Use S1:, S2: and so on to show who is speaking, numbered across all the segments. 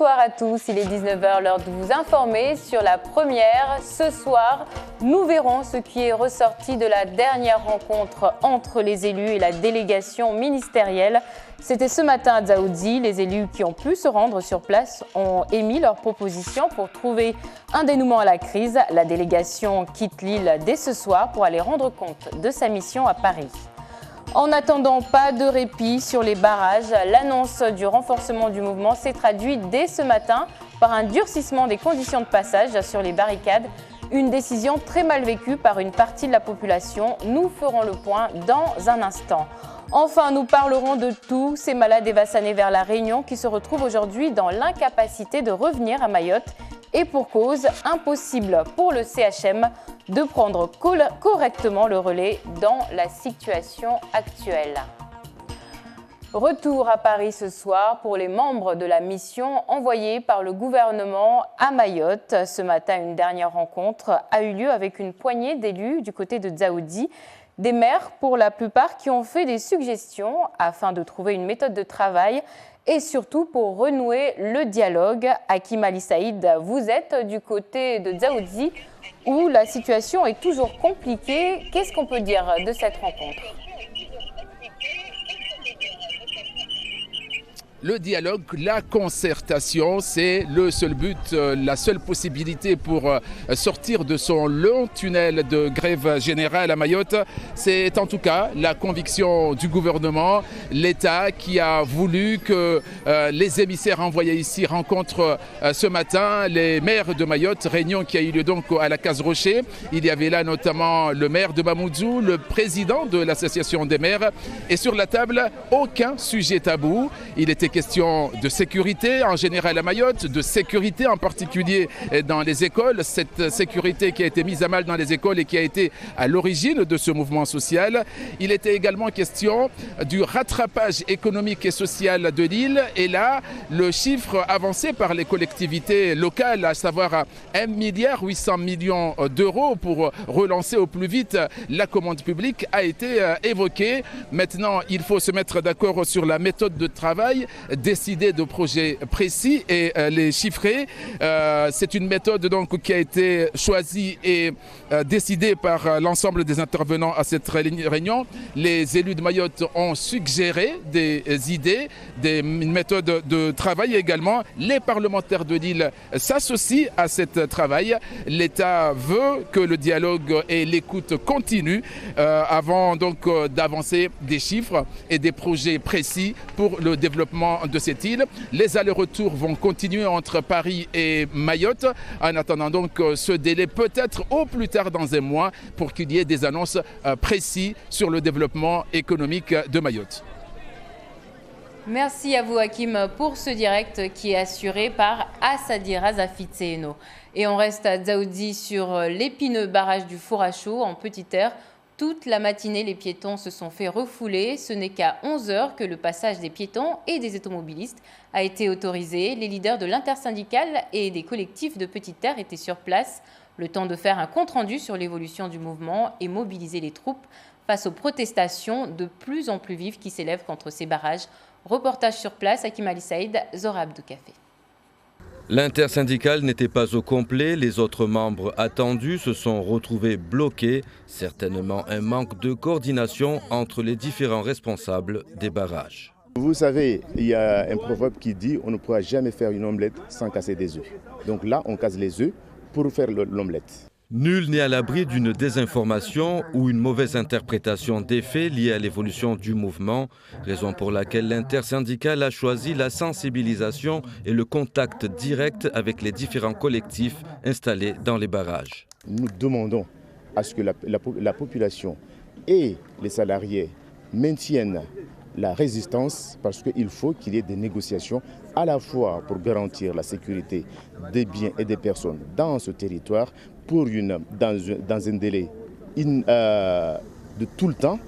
S1: Bonsoir à tous, il est 19h, l'heure de vous informer sur la première. Ce soir, nous verrons ce qui est ressorti de la dernière rencontre entre les élus et la délégation ministérielle. C'était ce matin à Dzaoudzi. Les élus qui ont pu se rendre sur place ont émis leurs propositions pour trouver un dénouement à la crise. La délégation quitte l'île dès ce soir pour aller rendre compte de sa mission à Paris. En attendant, pas de répit sur les barrages. L'annonce du renforcement du mouvement s'est traduite dès ce matin par un durcissement des conditions de passage sur les barricades. Une décision très mal vécue par une partie de la population. Nous ferons le point dans un instant. Enfin, nous parlerons de tous ces malades évassanés vers la Réunion qui se retrouvent aujourd'hui dans l'incapacité de revenir à Mayotte. Et pour cause, impossible pour le CHM de prendre correctement le relais dans la situation actuelle. Retour à Paris ce soir pour les membres de la mission envoyée par le gouvernement à Mayotte. Ce matin, une dernière rencontre a eu lieu avec une poignée d'élus du côté de Dzaoudzi. Des maires, pour la plupart, qui ont fait des suggestions afin de trouver une méthode de travail et surtout pour renouer le dialogue. Hakim Ali Saïd, vous êtes du côté de Dzaoudzi où la situation est toujours compliquée. Qu'est-ce qu'on peut dire de cette rencontre ?
S2: Le dialogue, la concertation, c'est le seul but, la seule possibilité pour sortir de son long tunnel de grève générale à Mayotte. C'est en tout cas la conviction du gouvernement, l'État qui a voulu que les émissaires envoyés ici rencontrent ce matin les maires de Mayotte, réunion qui a eu lieu donc à la Case Rocher. Il y avait là notamment le maire de Mamoudzou, le président de l'association des maires. Et sur la table, aucun sujet tabou. Il était question de sécurité en général à Mayotte, de sécurité en particulier dans les écoles, cette sécurité qui a été mise à mal dans les écoles et qui a été à l'origine de ce mouvement social. Il était également question du rattrapage économique et social de l'île et là, le chiffre avancé par les collectivités locales, à savoir 1,8 milliard d'euros pour relancer au plus vite la commande publique a été évoqué. Maintenant, il faut se mettre d'accord sur la méthode de travail, décider de projets précis et les chiffrer. C'est une méthode donc qui a été choisie et décidée par l'ensemble des intervenants à cette réunion. Les élus de Mayotte ont suggéré des idées, des méthodes de travail également. Les parlementaires de l'île s'associent à ce travail. L'État veut que le dialogue et l'écoute continuent avant donc d'avancer des chiffres et des projets précis pour le développement de cette île. Les allers-retours vont continuer entre Paris et Mayotte en attendant donc ce délai peut-être au plus tard dans un mois pour qu'il y ait des annonces précises sur le développement économique de Mayotte.
S1: Merci à vous Hakim pour ce direct qui est assuré par Assadira Zafitseeno. Et on reste à Dzaoudzi sur l'épineux barrage du Four à Chaud en Petite Terre. Toute la matinée, les piétons se sont fait refouler. Ce n'est qu'à 11h que le passage des piétons et des automobilistes a été autorisé. Les leaders de l'intersyndicale et des collectifs de Petite Terre étaient sur place. Le temps de faire un compte-rendu sur l'évolution du mouvement et mobiliser les troupes face aux protestations de plus en plus vives qui s'élèvent contre ces barrages. Reportage sur place, Hakim Ali Saïd, Zora Abdou Café.
S3: L'intersyndicale n'était pas au complet, les autres membres attendus se sont retrouvés bloqués, certainement un manque de coordination entre les différents responsables des barrages.
S4: Vous savez, il y a un proverbe qui dit on ne pourra jamais faire une omelette sans casser des œufs. Donc là, on casse les œufs pour faire l'omelette.
S3: Nul n'est à l'abri d'une désinformation ou une mauvaise interprétation des faits liés à l'évolution du mouvement, raison pour laquelle l'intersyndicale a choisi la sensibilisation et le contact direct avec les différents collectifs installés dans les barrages.
S4: Nous demandons à ce que la population et les salariés maintiennent la résistance parce qu'il faut qu'il y ait des négociations à la fois pour garantir la sécurité des biens et des personnes dans ce territoire dans un délai de tout le temps.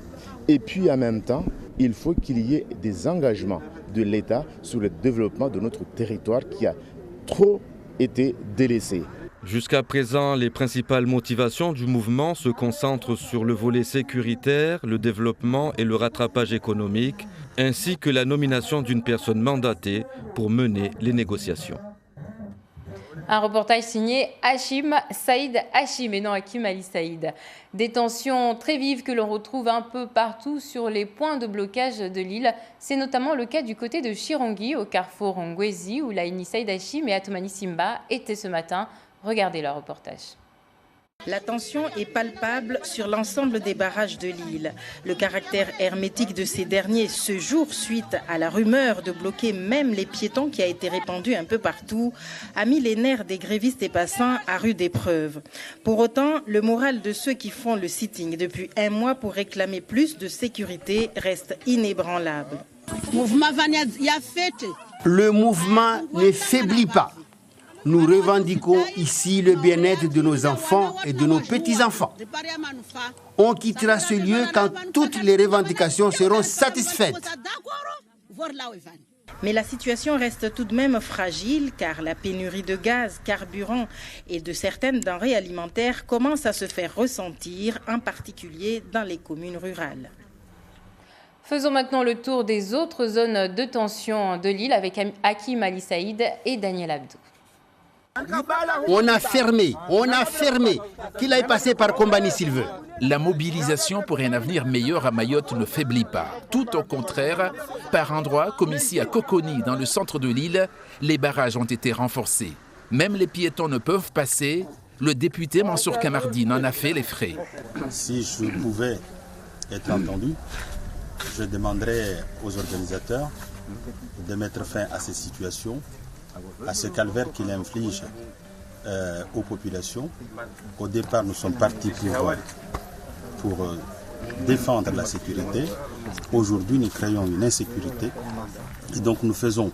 S4: Et puis en même temps, il faut qu'il y ait des engagements de l'État sur le développement de notre territoire qui a trop été délaissé.
S3: Jusqu'à présent, les principales motivations du mouvement se concentrent sur le volet sécuritaire, le développement et le rattrapage économique. ainsi que la nomination d'une personne mandatée pour mener les négociations.
S1: Un reportage signé Hachim Saïd Hachim et non Hakim Ali Saïd. Des tensions très vives que l'on retrouve un peu partout sur les points de blocage de l'île. C'est notamment le cas du côté de Chirongi, au carrefour Ngwezi, où Laini Saïd Hachim et Atoumani Simba étaient ce matin. Regardez leur reportage.
S5: La tension est palpable sur l'ensemble des barrages de l'île. Le caractère hermétique de ces derniers ce jour, suite à la rumeur de bloquer même les piétons qui a été répandue un peu partout, a mis les nerfs des grévistes et passants à rude épreuve. Pour autant, le moral de ceux qui font le sitting depuis un mois pour réclamer plus de sécurité reste inébranlable.
S6: Le mouvement ne faiblit pas. Nous revendiquons ici le bien-être de nos enfants et de nos petits-enfants. On quittera ce lieu quand toutes les revendications seront satisfaites.
S5: Mais la situation reste tout de même fragile car la pénurie de gaz, carburant et de certaines denrées alimentaires commence à se faire ressentir, en particulier dans les communes rurales.
S1: Faisons maintenant le tour des autres zones de tension de l'île avec Hakim Ali Saïd et Daniel Abdou.
S6: On a fermé. Qu'il aille passer par Kombani s'il veut.
S2: La mobilisation pour un avenir meilleur à Mayotte ne faiblit pas. Tout au contraire, par endroits comme ici à Coconi, dans le centre de l'île, les barrages ont été renforcés. Même les piétons ne peuvent passer. Le député Mansour Kamardine en a fait les frais.
S7: Si je pouvais être entendu, je demanderais aux organisateurs de mettre fin à ces situations, à ce calvaire qu'il inflige aux populations. Au départ, nous sommes partis pour défendre la sécurité. Aujourd'hui, nous créons une insécurité. Et donc, nous faisons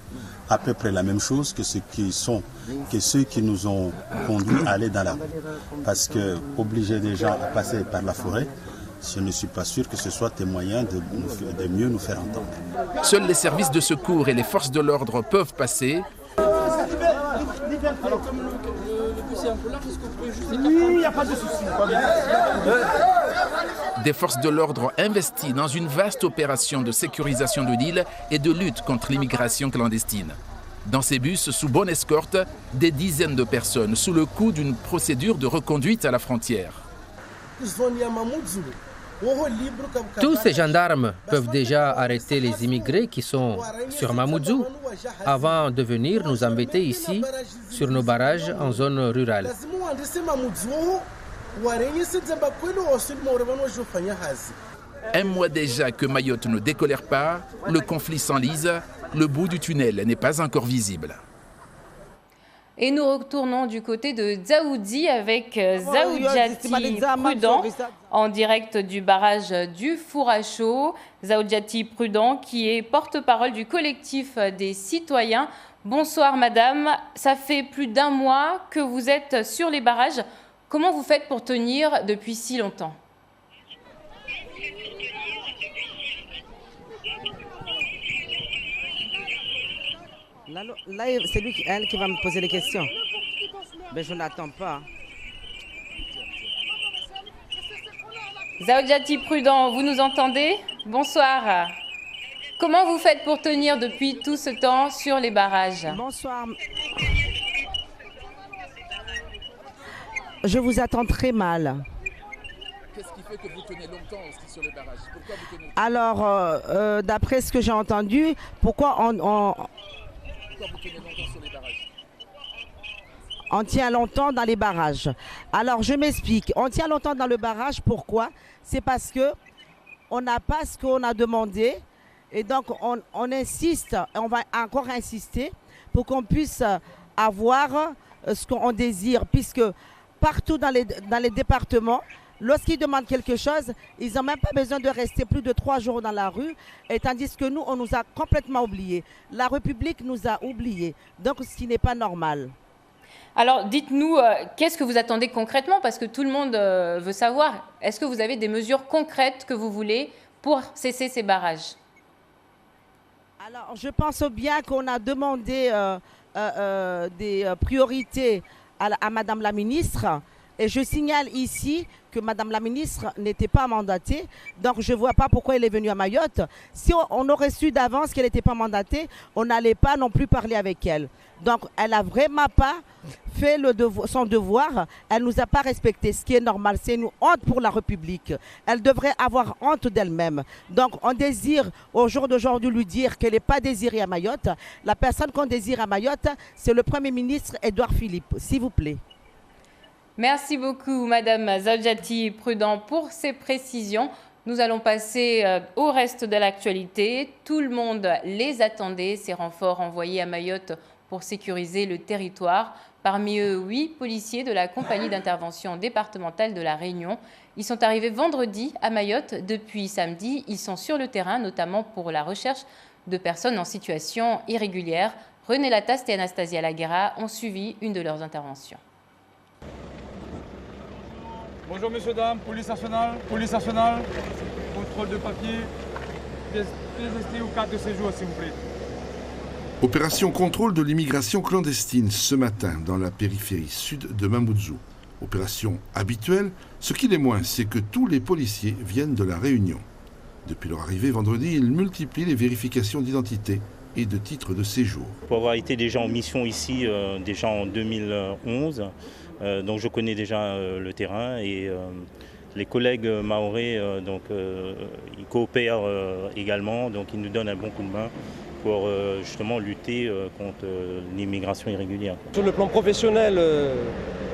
S7: à peu près la même chose que ceux qui nous ont conduits à aller dans la rue. Parce que obliger des gens à passer par la forêt, je ne suis pas sûr que ce soit un moyen de mieux nous faire entendre.
S2: Seuls les services de secours et les forces de l'ordre peuvent passer. Des forces de l'ordre investies dans une vaste opération de sécurisation de l'île et de lutte contre l'immigration clandestine. Dans ces bus, sous bonne escorte, des dizaines de personnes sous le coup d'une procédure de reconduite à la frontière.
S8: Tous ces gendarmes peuvent déjà arrêter les immigrés qui sont sur Mamoudzou avant de venir nous embêter ici sur nos barrages en zone rurale.
S2: Un mois déjà que Mayotte ne décolère pas, le conflit s'enlise, le bout du tunnel n'est pas encore visible.
S1: Et nous retournons du côté de Dzaoudi avec Zaoudjati Prudent en direct du barrage du Four à Chaud. Zaoudjati Prudent qui est porte-parole du collectif des citoyens. Bonsoir madame, ça fait plus d'un mois que vous êtes sur les barrages. Comment vous faites pour tenir depuis si longtemps ?
S9: Là, c'est elle qui va me poser les questions. Mais je n'attends pas.
S1: Zaoudjati Prudent, vous nous entendez ? Bonsoir. Comment vous faites pour tenir depuis tout ce temps sur les barrages ?
S9: Bonsoir. Je vous attends très mal.
S2: Qu'est-ce qui fait que vous tenez longtemps aussi sur les barrages ? Pourquoi vous tenez...
S9: Alors, d'après ce que j'ai entendu, pourquoi vous tenez longtemps sur les barrages ? On tient longtemps dans les barrages. Alors, je m'explique. On tient longtemps dans le barrage. Pourquoi ? C'est parce que on n'a pas ce qu'on a demandé. Et donc, on insiste, et on va encore insister pour qu'on puisse avoir ce qu'on désire. Puisque partout dans les départements, lorsqu'ils demandent quelque chose, ils n'ont même pas besoin de rester plus de 3 jours dans la rue, et tandis que nous, on nous a complètement oubliés. La République nous a oubliés, donc ce qui n'est pas normal.
S1: Alors, dites-nous, qu'est-ce que vous attendez concrètement ? Parce que tout le monde veut savoir. Est-ce que vous avez des mesures concrètes que vous voulez pour cesser ces barrages ?
S9: Alors, je pense bien qu'on a demandé des priorités à Madame la ministre. Et je signale ici que Madame la ministre n'était pas mandatée. Donc je ne vois pas pourquoi elle est venue à Mayotte. Si on aurait su d'avance qu'elle n'était pas mandatée, on n'allait pas non plus parler avec elle. Donc elle n'a vraiment pas fait son devoir. Elle ne nous a pas respecté, ce qui est normal. C'est une honte pour la République. Elle devrait avoir honte d'elle-même. Donc on désire au jour d'aujourd'hui lui dire qu'elle n'est pas désirée à Mayotte. La personne qu'on désire à Mayotte, c'est le Premier ministre Édouard Philippe. S'il vous plaît.
S1: Merci beaucoup, Madame Zadjati Prudent, pour ces précisions. Nous allons passer au reste de l'actualité. Tout le monde les attendait, ces renforts envoyés à Mayotte pour sécuriser le territoire. Parmi eux, 8 policiers de la compagnie d'intervention départementale de La Réunion. Ils sont arrivés vendredi à Mayotte. Depuis samedi, ils sont sur le terrain, notamment pour la recherche de personnes en situation irrégulière. René Lataste et Anastasia Laguera ont suivi une de leurs interventions.
S10: Bonjour messieurs, dames, police nationale, contrôle de papier, pièces d'identité ou carte de séjour s'il vous plaît.
S11: Opération contrôle de l'immigration clandestine ce matin dans la périphérie sud de Mamoudzou. Opération habituelle, ce qui l'est moins, c'est que tous les policiers viennent de La Réunion. Depuis leur arrivée vendredi, ils multiplient les vérifications d'identité et de titres de séjour.
S12: Pour avoir été déjà en mission ici, déjà en 2011, donc je connais déjà le terrain et les collègues mahorais ils coopèrent également, donc ils nous donnent un bon coup de main pour justement lutter contre l'immigration irrégulière.
S10: Sur le plan professionnel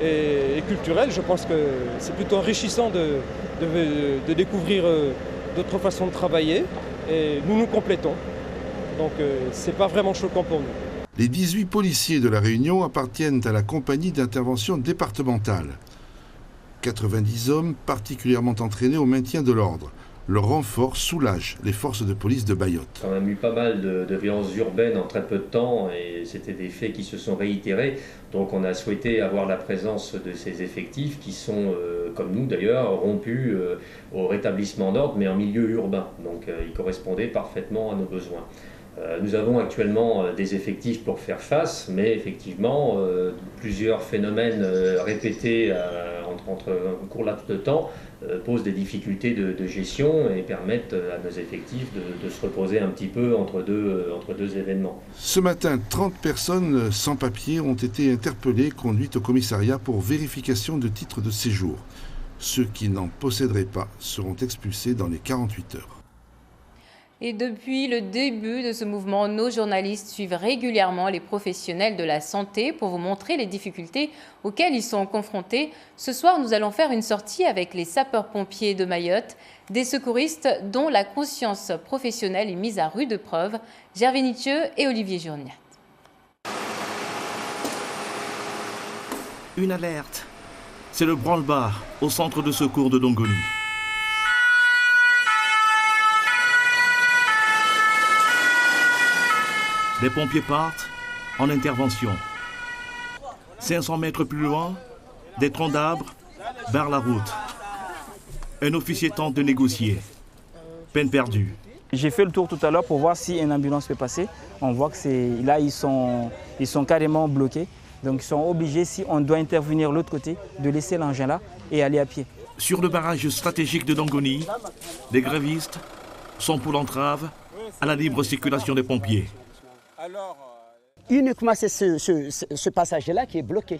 S10: et culturel, je pense que c'est plutôt enrichissant de découvrir d'autres façons de travailler et nous nous complétons. Donc c'est pas vraiment choquant pour nous.
S11: Les 18 policiers de La Réunion appartiennent à la compagnie d'intervention départementale. 90 hommes particulièrement entraînés au maintien de l'ordre. Leur renfort soulage les forces de police de Mayotte.
S13: On a eu pas mal de violences urbaines en très peu de temps et c'était des faits qui se sont réitérés. Donc on a souhaité avoir la présence de ces effectifs qui sont, comme nous d'ailleurs, rompus au rétablissement d'ordre mais en milieu urbain. Donc ils correspondaient parfaitement à nos besoins. Nous avons actuellement des effectifs pour faire face, mais effectivement, plusieurs phénomènes répétés entre un court laps de temps posent des difficultés de gestion et permettent à nos effectifs de se reposer un petit peu entre deux événements.
S11: Ce matin, 30 personnes sans papier ont été interpellées, conduites au commissariat pour vérification de titres de séjour. Ceux qui n'en posséderaient pas seront expulsés dans les 48 heures.
S1: Et depuis le début de ce mouvement, nos journalistes suivent régulièrement les professionnels de la santé pour vous montrer les difficultés auxquelles ils sont confrontés. Ce soir, nous allons faire une sortie avec les sapeurs-pompiers de Mayotte, des secouristes dont la conscience professionnelle est mise à rude épreuve. Gervais Nitcheux et Olivier Journiat.
S14: Une alerte. C'est le branle-bas au centre de secours de Dongoni. Les pompiers partent en intervention. 500 mètres plus loin, des troncs d'arbres barrent la route. Un officier tente de négocier. Peine perdue.
S15: J'ai fait le tour tout à l'heure pour voir si une ambulance peut passer. On voit que là, ils sont carrément bloqués. Donc ils sont obligés, si on doit intervenir de l'autre côté, de laisser l'engin là et aller à pied.
S14: Sur le barrage stratégique de Dongoni, les grévistes sont pour l'entrave à la libre circulation des pompiers.
S16: Uniquement c'est ce passage-là qui est bloqué.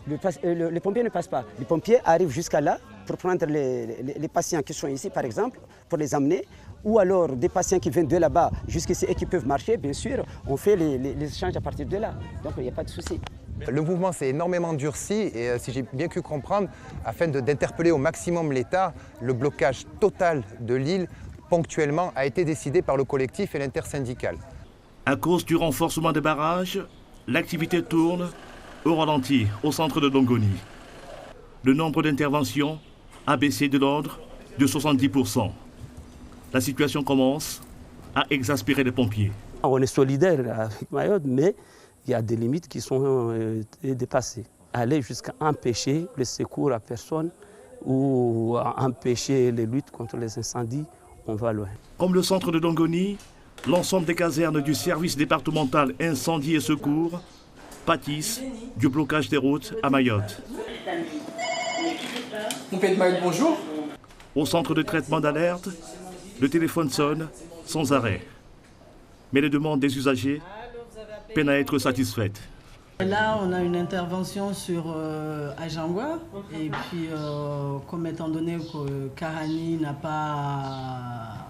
S16: Les pompiers ne passent pas. Les pompiers arrivent jusqu'à là pour prendre les patients qui sont ici, par exemple, pour les emmener. Ou alors des patients qui viennent de là-bas jusqu'ici et qui peuvent marcher, bien sûr, on fait les échanges à partir de là. Donc il n'y a pas de souci.
S17: Le mouvement s'est énormément durci et si j'ai bien pu comprendre, afin d'interpeller au maximum l'État, le blocage total de l'île, ponctuellement, a été décidé par le collectif et l'intersyndicale.
S14: À cause du renforcement des barrages, l'activité tourne au ralenti au centre de Dongoni. Le nombre d'interventions a baissé de l'ordre de 70%. La situation commence à exaspérer les pompiers.
S18: On est solidaire avec Mayotte, mais il y a des limites qui sont dépassées. Aller jusqu'à empêcher le secours à personne ou empêcher les luttes contre les incendies, on va loin.
S14: Comme le centre de Dongoni, l'ensemble des casernes du service départemental incendie et secours pâtissent du blocage des routes à Mayotte.
S19: Pompiers de Mayotte, bonjour.
S14: Au centre de traitement d'alerte, le téléphone sonne sans arrêt. Mais les demandes des usagers peinent à être satisfaites.
S20: Là, on a une intervention sur Ajangwa. Et puis, comme étant donné que Karani n'a pas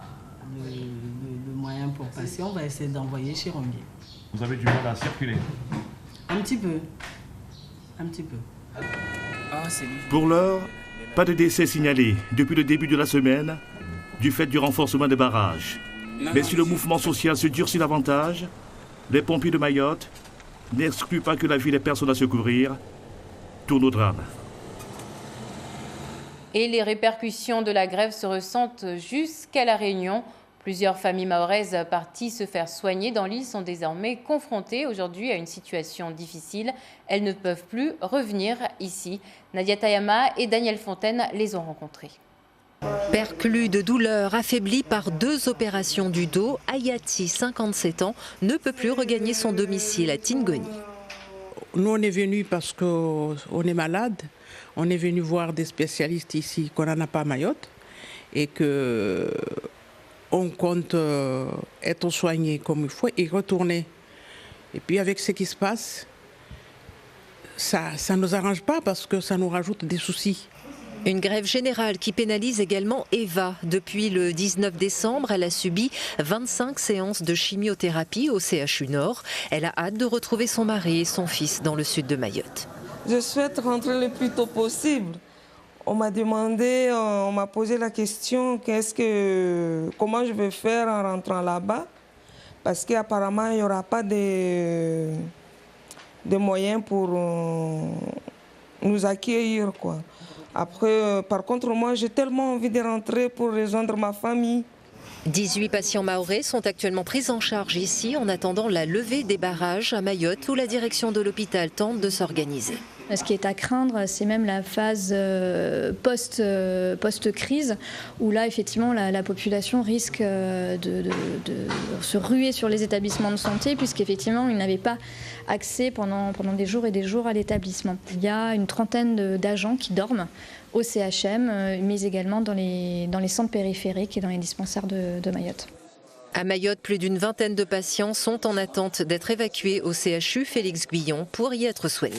S20: le moyen pour passer, on va essayer d'envoyer chez Rombier.
S21: Vous avez du mal à circuler?
S20: Un petit peu. Un petit peu.
S14: Pour l'heure, pas de décès signalés depuis le début de la semaine du fait du renforcement des barrages. Mais si le mouvement social se durcit davantage, les pompiers de Mayotte n'excluent pas que la vie des personnes à secourir tourne au drame.
S1: Et les répercussions de la grève se ressentent jusqu'à La Réunion. Plusieurs familles mahoraises parties se faire soigner dans l'île sont désormais confrontées aujourd'hui à une situation difficile. Elles ne peuvent plus revenir ici. Nadia Tayama et Daniel Fontaine les ont rencontrés.
S22: Perclus de douleur, affaibli par 2 opérations du dos, Ayati, 57 ans, ne peut plus regagner son domicile à Tingoni.
S23: Nous, on est venus parce qu'on est malade. On est venu voir des spécialistes ici qu'on n'en a pas à Mayotte et qu'on compte être soigné comme il faut et retourner. Et puis avec ce qui se passe, ça ne nous arrange pas parce que ça nous rajoute des soucis.
S22: Une grève générale qui pénalise également Eva. Depuis le 19 décembre, elle a subi 25 séances de chimiothérapie au CHU Nord. Elle a hâte de retrouver son mari et son fils dans le sud de Mayotte.
S24: Je souhaite rentrer le plus tôt possible. On m'a demandé, on m'a posé la question, comment je vais faire en rentrant là-bas, parce qu'apparemment il n'y aura pas de moyens pour nous accueillir, quoi. Après, par contre, moi j'ai tellement envie de rentrer pour rejoindre ma famille.
S22: 18 patients mahorais sont actuellement pris en charge ici en attendant la levée des barrages à Mayotte où la direction de l'hôpital tente de s'organiser.
S25: Ce qui est à craindre, c'est même la phase post-crise, où là, effectivement, la population risque de se ruer sur les établissements de santé, puisqu'effectivement, ils n'avaient pas accès pendant des jours et des jours à l'établissement. Il y a une trentaine d'agents qui dorment au CHM, mais également dans les centres périphériques et dans les dispensaires de Mayotte.
S22: À Mayotte, plus d'une vingtaine de patients sont en attente d'être évacués au CHU Félix Guyon pour y être soignés.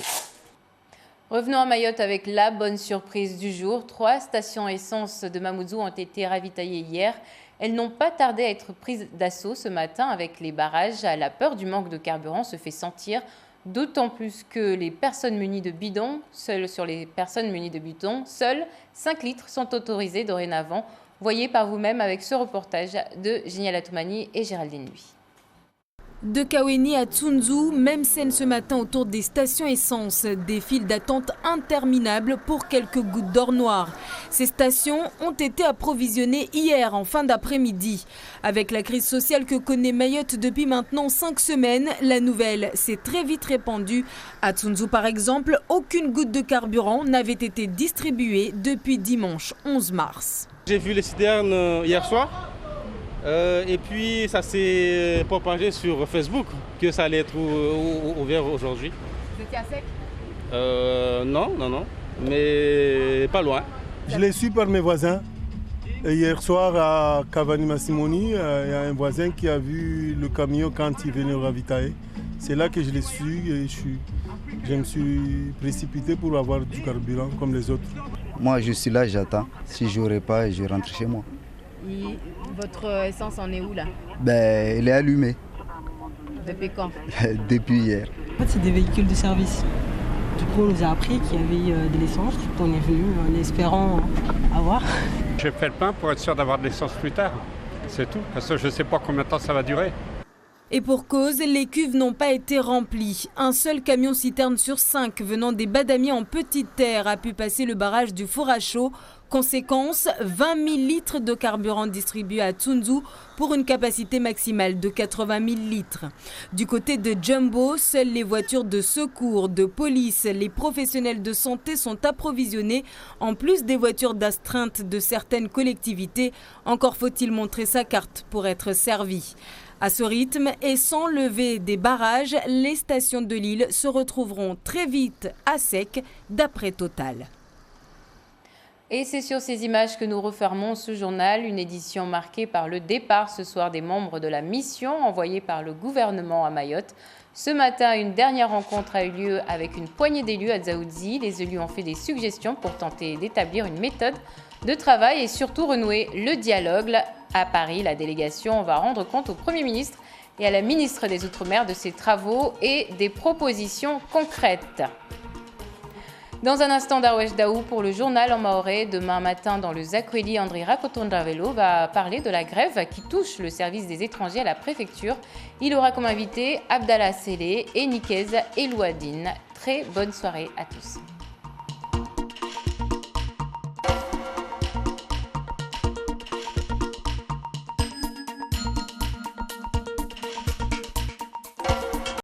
S1: Revenons à Mayotte avec la bonne surprise du jour. 3 stations essence de Mamoudzou ont été ravitaillées hier. Elles n'ont pas tardé à être prises d'assaut ce matin avec les barrages. La peur du manque de carburant se fait sentir, d'autant plus que les personnes munies de bidons, seules 5 litres sont autorisés dorénavant. Voyez par vous-même avec ce reportage de Génial Atoumani et Géraldine Lui.
S26: De Kaweni à Tsunzu, même scène ce matin autour des stations essence. Des files d'attente interminables pour quelques gouttes d'or noir. Ces stations ont été approvisionnées hier en fin d'après-midi. Avec la crise sociale que connaît Mayotte depuis maintenant 5 semaines, la nouvelle s'est très vite répandue. À Tsunzu par exemple, aucune goutte de carburant n'avait été distribuée depuis dimanche 11 mars.
S27: J'ai vu les citernes hier soir. Et puis ça s'est propagé sur Facebook que ça allait être ouvert aujourd'hui.
S1: Vous étiez à sec?
S27: Non, mais pas loin.
S28: Je l'ai su par mes voisins. Et hier soir à Cavani Massimoni, il y a un voisin qui a vu le camion quand il venait ravitailler. C'est là que je l'ai su et je me suis précipité pour avoir du carburant comme les autres.
S29: Moi je suis là, j'attends. Si je n'aurai pas, je rentre chez moi.
S1: Et votre essence en est où là?
S29: Elle est allumée.
S1: Depuis quand?
S29: Depuis hier.
S30: En fait, c'est des véhicules de service. Du coup, on nous a appris qu'il y avait de l'essence. On est venu en espérant avoir.
S31: J'ai fait le plein pour être sûr d'avoir de l'essence plus tard. C'est tout. Parce que je ne sais pas combien de temps ça va durer.
S26: Et pour cause, les cuves n'ont pas été remplies. Un seul camion-citerne sur 5 venant des Badami en Petite Terre a pu passer le barrage du Four à Chaud, Conséquence, 20 000 litres de carburant distribués à Tsunzu pour une capacité maximale de 80 000 litres. Du côté de Jumbo, seules les voitures de secours, de police, les professionnels de santé sont approvisionnés, en plus des voitures d'astreinte de certaines collectivités. Encore faut-il montrer sa carte pour être servi. À ce rythme et sans lever des barrages, les stations de l'île se retrouveront très vite à sec, d'après Total.
S1: Et c'est sur ces images que nous refermons ce journal, une édition marquée par le départ ce soir des membres de la mission envoyée par le gouvernement à Mayotte. Ce matin, une dernière rencontre a eu lieu avec une poignée d'élus à Dzaoudzi. Les élus ont fait des suggestions pour tenter d'établir une méthode de travail et surtout renouer le dialogue. À Paris, la délégation va rendre compte au Premier ministre et à la ministre des Outre-mer de ses travaux et des propositions concrètes. Dans un instant, Darwesh Daou pour le journal en maoré. Demain matin, dans le Zakweli, André Rakotondravelo va parler de la grève qui touche le service des étrangers à la préfecture. Il aura comme invité Abdallah Sélé et Nikez Elouadine. Très bonne soirée à tous.